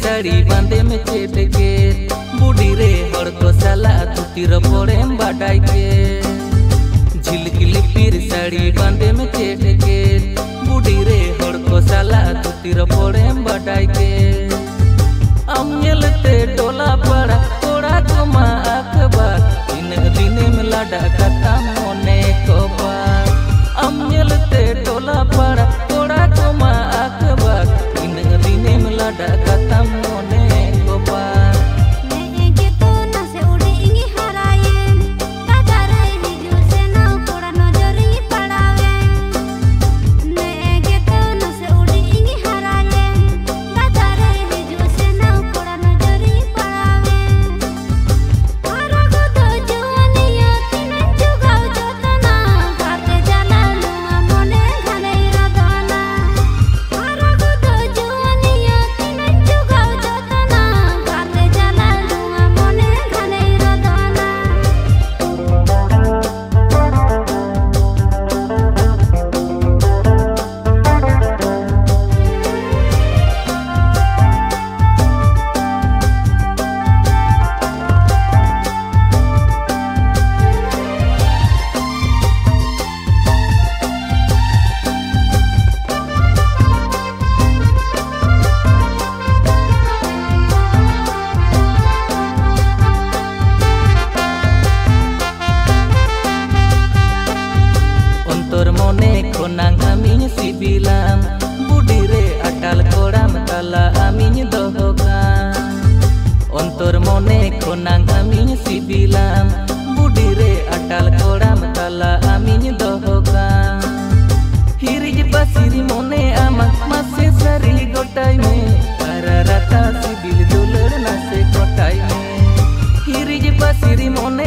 साड़ी बांधे में चेट के बूढ़ी रे हर को साला तुतिर पड़े बाटाई के झिलकिली पीर साड़ी बांधे में चेट के बूढ़ी रे हर को साला तुतिर पड़े बाटाई के अमयलते टोला पड़ा थोड़ा कुमा अखबार इन दिने में लाडा कथा मोने को बार अमयलते टोला पड़ा थोड़ा कुमा अखबार इन दिने में लाडा कथा मोने को बार सिबिलाम बुढ़ी रे अटाल कोड़ाम ताला आमिन दोहोगा अंतर मने खोनांग आमिन सिबिलाम बुढ़ी रे अटाल कोड़ाम ताला आमिन दोहोगा हिरिज बसिरी मने आमा मासे सारी गोटाई में अरा राता सिबिल दुलड़ नासे गोटाई में हिरिज बसिरी मने